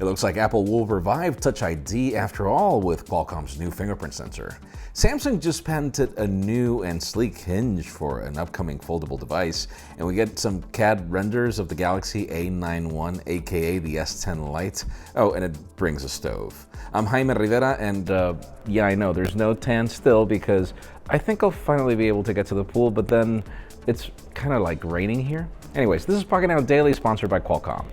It looks like Apple will revive Touch ID after all with Qualcomm's new fingerprint sensor. Samsung just patented a new and sleek hinge for an upcoming foldable device, and we get some CAD renders of the Galaxy A91, aka the S10 Lite. Oh, and it brings a stove. I'm Jaime Rivera, and yeah, I know there's no tan still because I think I'll finally be able to get to the pool, but then it's kind of like raining here. Anyways, this is Pocketnow Daily, sponsored by Qualcomm.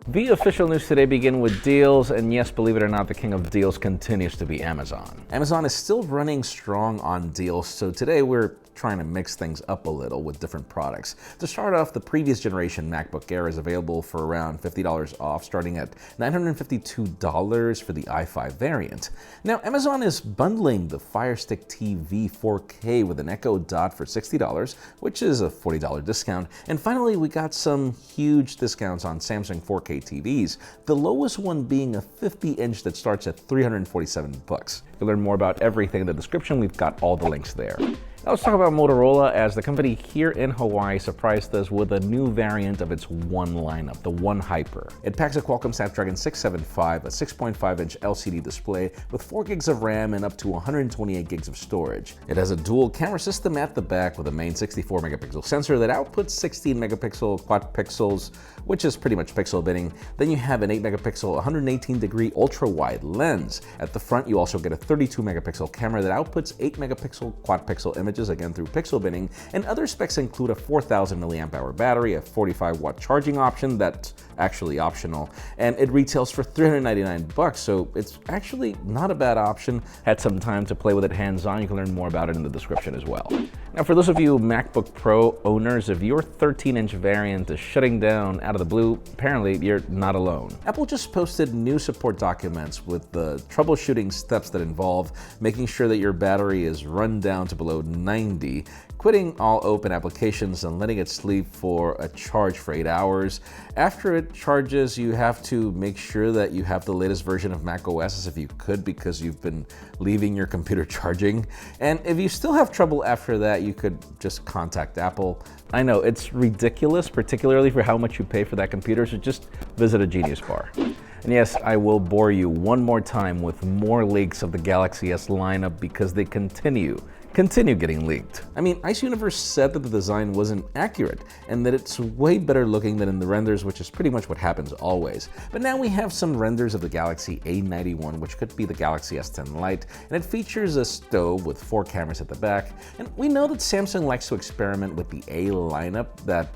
The official news today begin with deals, and yes, believe it or not, the king of deals continues to be Amazon. Amazon is still running strong on deals, so today we're trying to mix things up a little with different products. To start off, the previous generation MacBook Air is available for around $50 off, starting at $952 for the i5 variant. Now, Amazon is bundling the Fire Stick TV 4K with an Echo Dot for $60, which is a $40 discount. And finally, we got some huge discounts on Samsung 4K TVs, the lowest one being a 50-inch that starts at $347. You'll learn more about everything in the description. We've got all the links there. Now let's talk about Motorola, as the company here in Hawaii surprised us with a new variant of its One lineup, the One Hyper. It packs a Qualcomm Snapdragon 675, a 6.5-inch LCD display with 4 gigs of RAM and up to 128 gigs of storage. It has a dual camera system at the back with a main 64-megapixel sensor that outputs 16-megapixel quad pixels, which is pretty much pixel binning. Then you have an 8-megapixel 118-degree ultra-wide lens. At the front, you also get a 32-megapixel camera that outputs 8-megapixel quad pixel images, again through pixel binning, and other specs include a 4,000 milliamp hour battery, a 45-watt charging option that's actually optional, and it retails for $399, so it's actually not a bad option. Had some time to play with it hands-on. You can learn more about it in the description as well. Now, for those of you MacBook Pro owners, if your 13-inch variant is shutting down out of the blue, apparently you're not alone. Apple just posted new support documents with the troubleshooting steps that involve making sure that your battery is run down to below 90, quitting all open applications and letting it sleep for a charge for 8 hours. After it charges, you have to make sure that you have the latest version of macOS as if you could, because you've been leaving your computer charging. And if you still have trouble after that, you could just contact Apple. I know it's ridiculous, particularly for how much you pay for that computer, so just visit a Genius Bar. And yes, I will bore you one more time with more leaks of the Galaxy S lineup because they continue getting leaked. I mean, Ice Universe said that the design wasn't accurate and that it's way better looking than in the renders, which is pretty much what happens always. But now we have some renders of the Galaxy A91, which could be the Galaxy S10 Lite, and it features a stove with 4 cameras at the back. And we know that Samsung likes to experiment with the A lineup that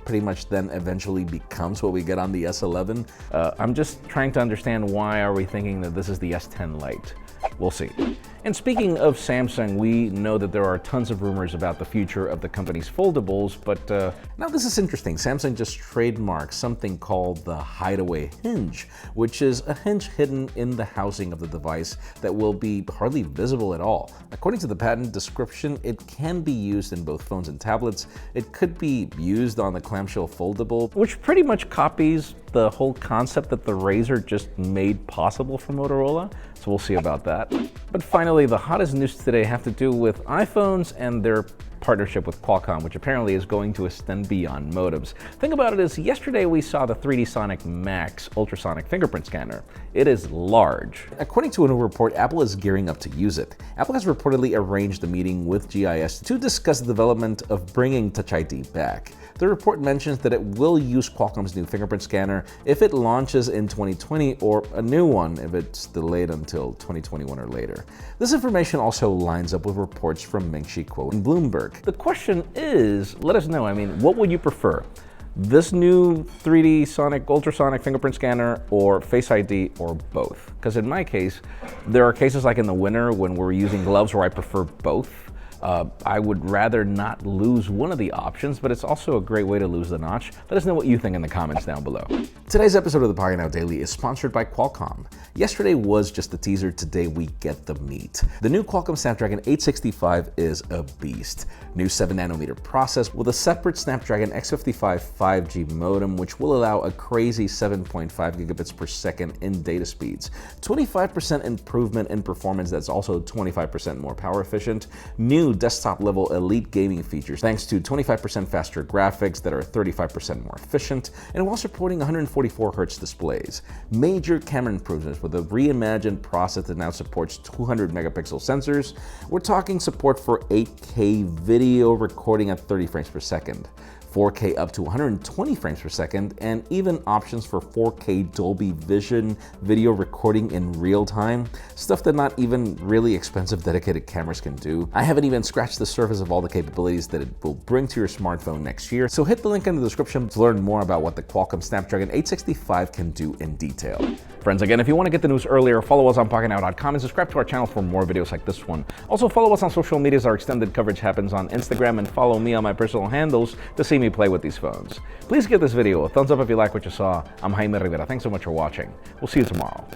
pretty much then eventually becomes what we get on the S11. I'm just trying to understand, why are we thinking that this is the S10 Lite? We'll see. And speaking of Samsung, we know that there are tons of rumors about the future of the company's foldables, but now this is interesting. Samsung just trademarked something called the Hideaway Hinge, which is a hinge hidden in the housing of the device that will be hardly visible at all. According to the patent description, it can be used in both phones and tablets. It could be used on the clamshell foldable, which pretty much copies the whole concept that the Razr just made possible for Motorola, so we'll see about that. But finally, the hottest news today have to do with iPhones and their partnership with Qualcomm, which apparently is going to extend beyond modems. Think about it as yesterday we saw the 3D Sonic Max ultrasonic fingerprint scanner. It is large. According to a new report, Apple is gearing up to use it. Apple has reportedly arranged a meeting with GIS to discuss the development of bringing Touch ID back. The report mentions that it will use Qualcomm's new fingerprint scanner if it launches in 2020, or a new one if it's delayed until 2021 or later. This information also lines up with reports from Ming-Chi Kuo and Bloomberg. The question is, let us know, I mean, what would you prefer? This new 3D Sonic ultrasonic fingerprint scanner, or Face ID, or both? Because in my case, there are cases like in the winter when we're using gloves where I prefer both. I would rather not lose one of the options, but it's also a great way to lose the notch. Let us know what you think in the comments down below. Today's episode of the Pocketnow Daily is sponsored by Qualcomm. Yesterday was just the teaser, today we get the meat. The new Qualcomm Snapdragon 865 is a beast. New 7nm process with a separate Snapdragon X55 5G modem, which will allow a crazy 7.5 gigabits per second in data speeds. 25% improvement in performance that's also 25% more power efficient. New new desktop-level elite gaming features thanks to 25% faster graphics that are 35% more efficient, and while supporting 144Hz displays. Major camera improvements with a reimagined process that now supports 200 megapixel sensors. We're talking support for 8K video recording at 30 frames per second. 4K up to 120 frames per second, and even options for 4K Dolby Vision video recording in real time, stuff that not even really expensive dedicated cameras can do. I haven't even scratched the surface of all the capabilities that it will bring to your smartphone next year, so hit the link in the description to learn more about what the Qualcomm Snapdragon 865 can do in detail. Friends, again, if you want to get the news earlier, follow us on Pocketnow.com and subscribe to our channel for more videos like this one. Also, follow us on social media as our extended coverage happens on Instagram, and follow me on my personal handles to see me play with these phones. Please give this video a thumbs up if you like what you saw. I'm Jaime Rivera. Thanks so much for watching. We'll see you tomorrow.